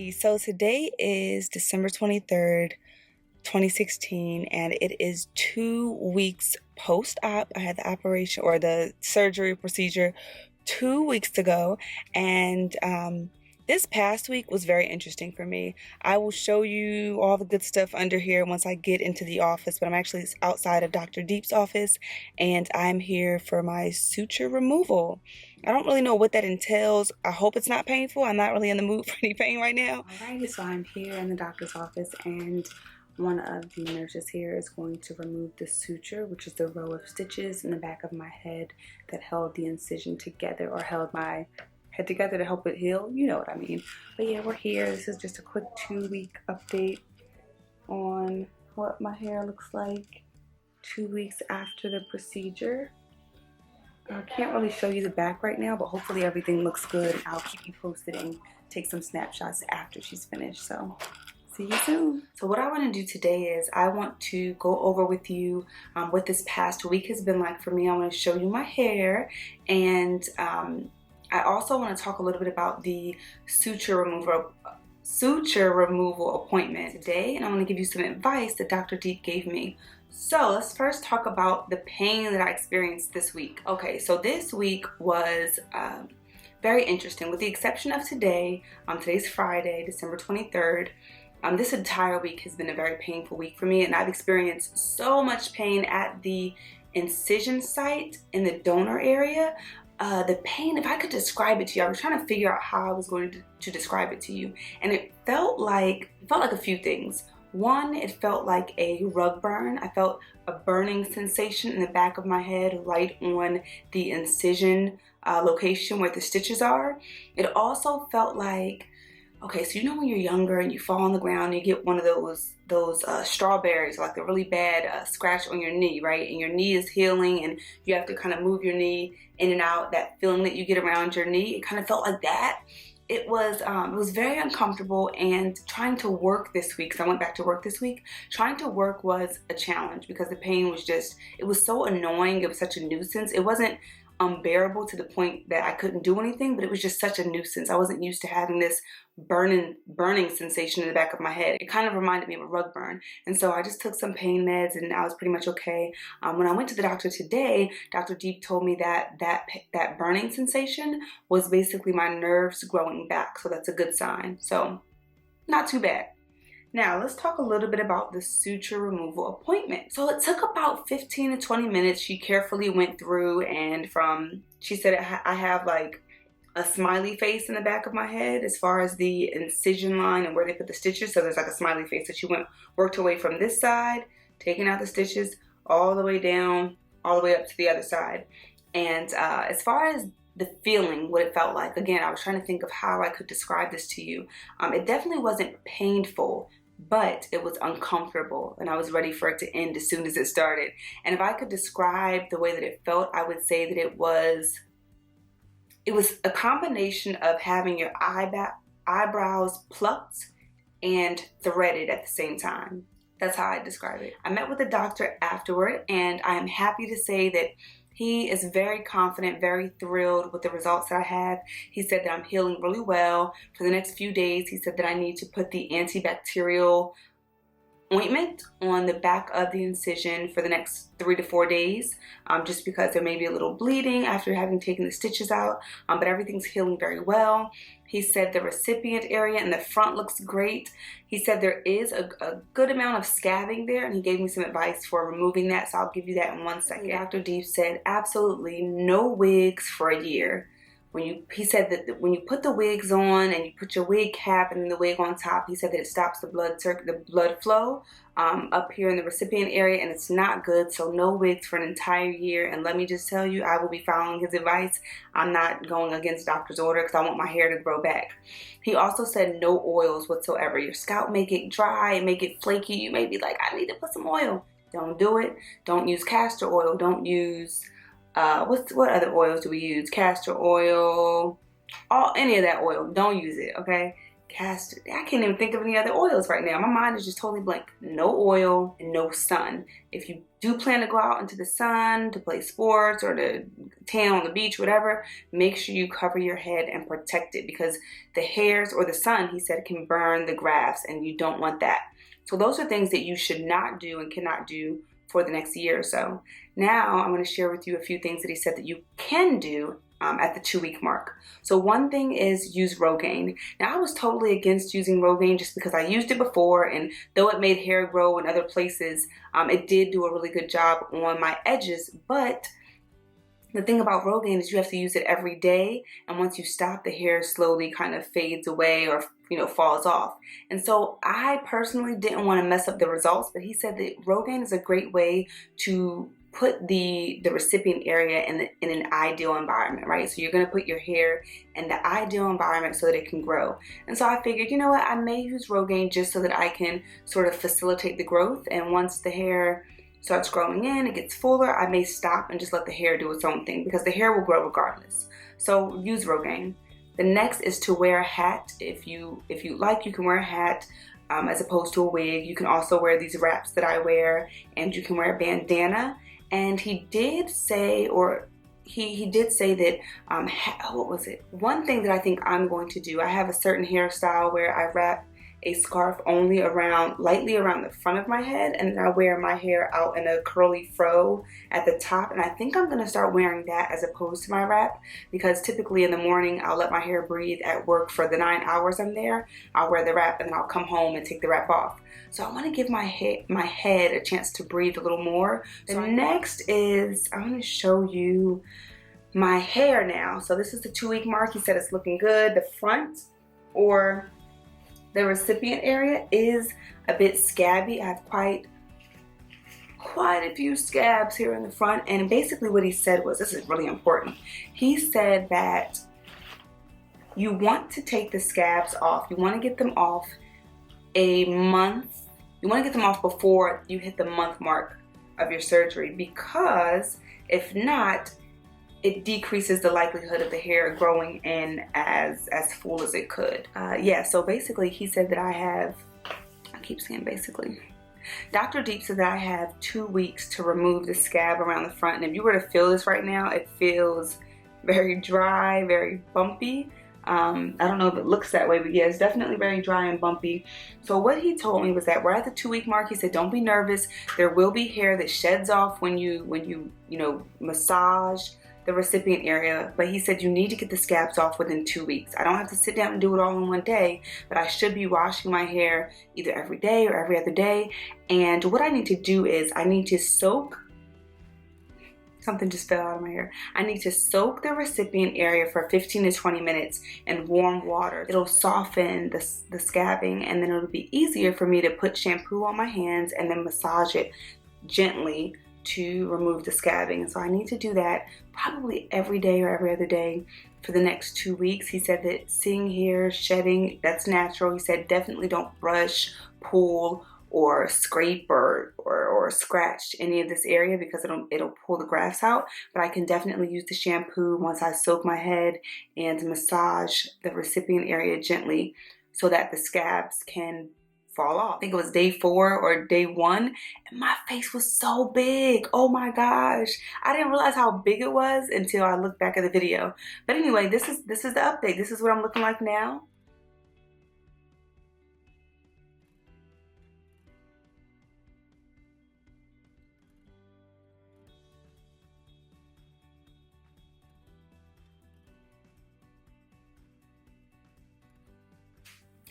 Terri. So today is December 23rd, 2016, and it is 2 weeks post-op. I had the operation or the surgery procedure 2 weeks ago, and this past week was very interesting for me. I will show you all the good stuff under here once I get into the office, but I'm actually outside of Dr. Deep's office, and I'm here for my suture removal. I don't really know what that entails. I hope it's not painful. I'm not really in the mood for any pain right now. Alrighty, so I'm here in the doctor's office, and one of the nurses here is going to remove the suture, which is the row of stitches in the back of my head that held the incision together, or held my head together to help it heal. You know what I mean. But yeah, we're here. This is just a quick 2-week update on what my hair looks like 2 weeks after the procedure. I can't really show you the back right now, but hopefully everything looks good. I'll keep you posted and take some snapshots after she's finished. So see you soon. So what I want to do today is I want to go over with you what this past week has been like for me. I want to show you my hair, and I also want to talk a little bit about the suture removal appointment today, and I want to give you some advice that Dr. Deep gave me. So let's first talk about the pain that I experienced this week. Okay, so this week was very interesting, with the exception of today. Today's Friday, December 23rd. This entire week has been a very painful week for me, and I've experienced so much pain at the incision site in the donor area. The pain, if I could describe it to you, I was trying to figure out how I was going to describe it to you, and it felt like a few things. One, it felt like a rug burn. I felt a burning sensation in the back of my head, right on the incision location where the stitches are. It also felt like, okay, so you know when you're younger and you fall on the ground and you get one of those strawberries, like a really bad scratch on your knee, right? And your knee is healing and you have to kind of move your knee in and out, that feeling that you get around your knee. It kind of felt like that. It was very uncomfortable, and trying to work this week, because I went back to work this week, trying to work was a challenge because the pain was just, it was so annoying. It was such a nuisance. It wasn't unbearable to the point that I couldn't do anything, but it was just such a nuisance. I wasn't used to having this burning sensation in the back of my head. It kind of reminded me of a rug burn, and so I just took some pain meds and I was pretty much okay. When I went to the doctor today, Dr. Deep told me that burning sensation was basically my nerves growing back, so that's a good sign. So not too bad. Now let's talk a little bit about the suture removal appointment. So it took about 15 to 20 minutes. She carefully went through, and she said I have like a smiley face in the back of my head as far as the incision line and where they put the stitches. So there's like a smiley face. So she worked her way from this side, taking out the stitches, all the way down, all the way up to the other side. And as far as the feeling, what it felt like, again, I was trying to think of how I could describe this to you. It definitely wasn't painful, but it was uncomfortable, and I was ready for it to end as soon as it started. And if I could describe the way that it felt, I would say that it was a combination of having your eyebrows plucked and threaded at the same time. That's how I describe it. I met with the doctor afterward, and I am happy to say that he is very confident, very thrilled with the results that I have. He said that I'm healing really well. For the next few days, he said that I need to put the antibacterial ointment on the back of the incision for the next 3 to 4 days, just because there may be a little bleeding after having taken the stitches out, but everything's healing very well. He said the recipient area in the front looks great. He said there is a good amount of scabbing there, and he gave me some advice for removing that, so I'll give you that in 1 second. Dr. Deep said absolutely no wigs for a year. He said that when you put the wigs on and you put your wig cap and then the wig on top, he said that it stops the blood flow up here in the recipient area, and it's not good. So no wigs for an entire year. And let me just tell you, I will be following his advice. I'm not going against doctor's order because I want my hair to grow back. He also said no oils whatsoever. Your scalp may get dry and may get flaky. You may be like, I need to put some oil. Don't do it. Don't use castor oil. Don't use what other oils do we use? Castor oil, any of that oil. Don't use it, okay? castor. I can't even think of any other oils right now. My mind is just totally blank. No oil and no sun. If you do plan to go out into the sun to play sports or to tan on the beach, whatever, make sure you cover your head and protect it, because the hairs or the sun, he said, can burn the grafts and you don't want that. So those are things that you should not do and cannot do for the next year or so. Now I'm going to share with you a few things that he said that you can do at the 2-week mark. So one thing is use Rogaine. Now I was totally against using Rogaine just because I used it before, and though it made hair grow in other places, it did do a really good job on my edges. But the thing about Rogaine is you have to use it every day, and once you stop, the hair slowly kind of fades away or falls off. And so I personally didn't want to mess up the results, but he said that Rogaine is a great way to put the recipient area in an ideal environment, right? So you're going to put your hair in the ideal environment so that it can grow. And so I figured, you know what, I may use Rogaine just so that I can sort of facilitate the growth, and once the hair starts growing in, it gets fuller, I may stop and just let the hair do its own thing, because the hair will grow regardless. So use Rogaine. The next is to wear a hat. If you like, you can wear a hat as opposed to a wig. You can also wear these wraps that I wear, and you can wear a bandana. And he did say, he did say that, what was it? One thing that I think I'm going to do, I have a certain hairstyle where I wrap a scarf only lightly around the front of my head, and then I wear my hair out in a curly fro at the top. And I think I'm going to start wearing that as opposed to my wrap, because typically in the morning I'll let my hair breathe at work for the 9 hours I'm there. I'll wear the wrap and then I'll come home and take the wrap off. So I want to give my head a chance to breathe a little more. The next is, I want to show you my hair now. So this is the 2-week mark. He said it's looking good. The front, or the recipient area, is a bit scabby. I have quite a few scabs here in the front. And basically what he said was, this is really important. He said that you want to take the scabs off. You want to get them off a month. You want to get them off before you hit the month mark of your surgery, because if not, it decreases the likelihood of the hair growing in as full as it could. Yeah, so basically he said that I keep saying basically. Dr. Deep said that I have 2 weeks to remove the scab around the front. And if you were to feel this right now, it feels very dry, very bumpy. I don't know if it looks that way, but yeah, it's definitely very dry and bumpy. So what he told me was that we're at the 2-week mark. He said, don't be nervous. There will be hair that sheds off when you massage the recipient area, but he said you need to get the scabs off within 2 weeks. I don't have to sit down and do it all in one day, but I should be washing my hair either every day or every other day. And what I need to do is I need to soak, something just fell out of my hair. I need to soak the recipient area for 15 to 20 minutes in warm water. It'll soften the scabbing, and then it'll be easier for me to put shampoo on my hands and then massage it gently to remove the scabbing. And so I need to do that probably every day or every other day for the next 2 weeks. He said that seeing hair shedding, that's natural. He said definitely don't brush, pull, or scrape or scratch any of this area, because it'll pull the grafts out. But I can definitely use the shampoo once I soak my head and massage the recipient area gently so that the scabs can fall off. I think it was day 4 or day 1, and my face was so big. Oh my gosh, I didn't realize how big it was until I looked back at the video. But anyway, this is the update. This is what I'm looking like now.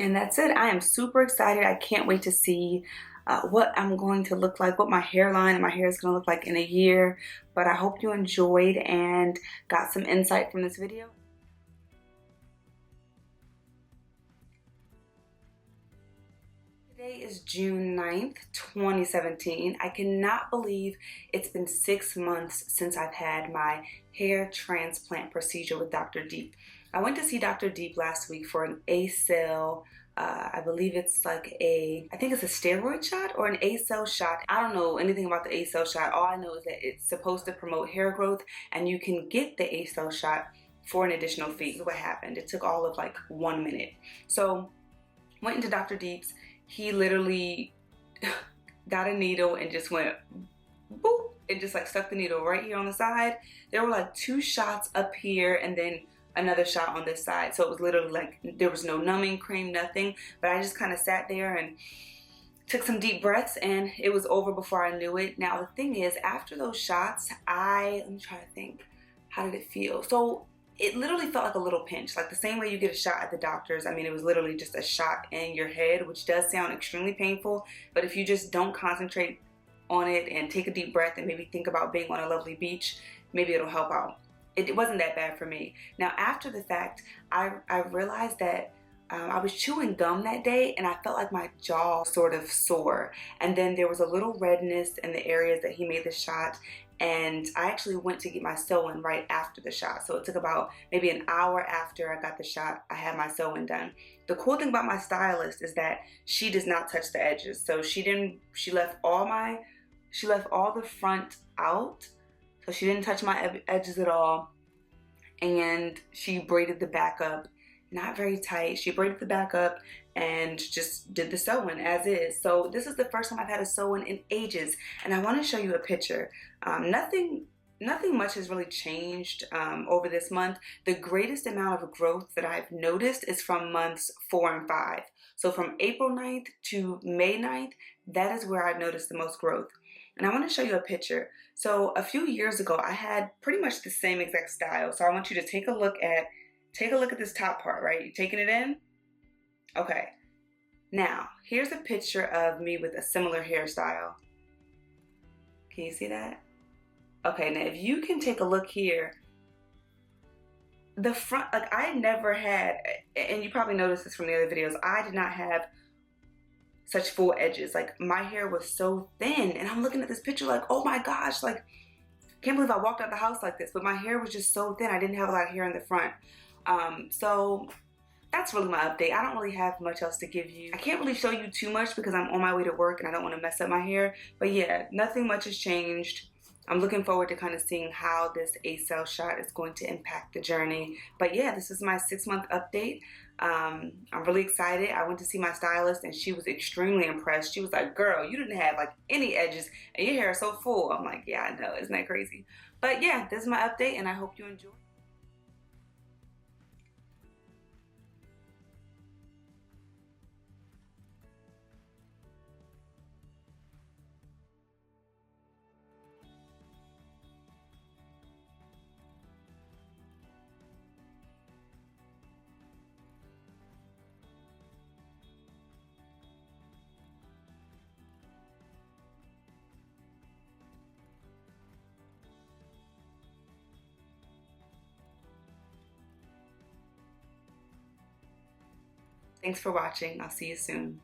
And that's it. I am super excited. I can't wait to see what I'm going to look like, what my hairline and my hair is going to look like in a year. But I hope you enjoyed and got some insight from this video. Today is June 9th, 2017. I cannot believe it's been 6 months since I've had my hair transplant procedure with Dr. Deep. I went to see Dr. Deep last week for an A-cell, I believe it's like I think it's a steroid shot or an A-cell shot. I don't know anything about the A-cell shot. All I know is that it's supposed to promote hair growth, and you can get the A-cell shot for an additional fee. What happened? It took all of like 1 minute. So Went into Dr. Deep's. He literally got a needle and just went boop. It just like stuck the needle right here on the side. There were like 2 shots up here and then another shot on this side. So it was literally like there was no numbing cream, nothing. But I just kind of sat there and took some deep breaths and it was over before I knew it. Now the thing is, after those shots, let me try to think, how did it feel? So it literally felt like a little pinch, like the same way you get a shot at the doctor's. I mean, it was literally just a shot in your head, which does sound extremely painful, but if you just don't concentrate on it and take a deep breath and maybe think about being on a lovely beach, maybe it'll help out. It wasn't that bad for me. Now after the fact, I realized that I was chewing gum that day and I felt like my jaw sort of sore, and then there was a little redness in the areas that he made the shot, and I actually went to get my sewing right after the shot. So it took about maybe an hour after I got the shot, I had my sewing done. The cool thing about my stylist is that she does not touch the edges. So she left all the front out, so she didn't touch my edges at all, and she braided the back up. Not very tight. She braided the back up and just did the sewing as is. So this is the first time I've had a sewing in ages, and I want to show you a picture. Nothing much has really changed over this month. The greatest amount of growth that I've noticed is from months 4 and 5. So from April 9th to May 9th, that is where I've noticed the most growth. And I want to show you a picture. So a few years ago, I had pretty much the same exact style. So I want you to take a look at this top part, right? You taking it in? Okay. Now, here's a picture of me with a similar hairstyle. Can you see that? Okay, now if you can take a look here, the front, like I never had, and you probably noticed this from the other videos, I did not have such full edges. Like my hair was so thin, and I'm looking at this picture like, oh my gosh, like, can't believe I walked out the house like this, but my hair was just so thin. I didn't have a lot of hair in the front. So that's really my update. I don't really have much else to give you. I can't really show you too much because I'm on my way to work and I don't want to mess up my hair. But yeah, nothing much has changed. I'm looking forward to kind of seeing how this A-cell shot is going to impact the journey. But yeah, this is my 6-month update. I'm really excited. I went to see my stylist and she was extremely impressed. She was like, girl, you didn't have like any edges and your hair is so full. I'm like, yeah, I know. Isn't that crazy? But yeah, this is my update and I hope you enjoy. Thanks for watching. I'll see you soon.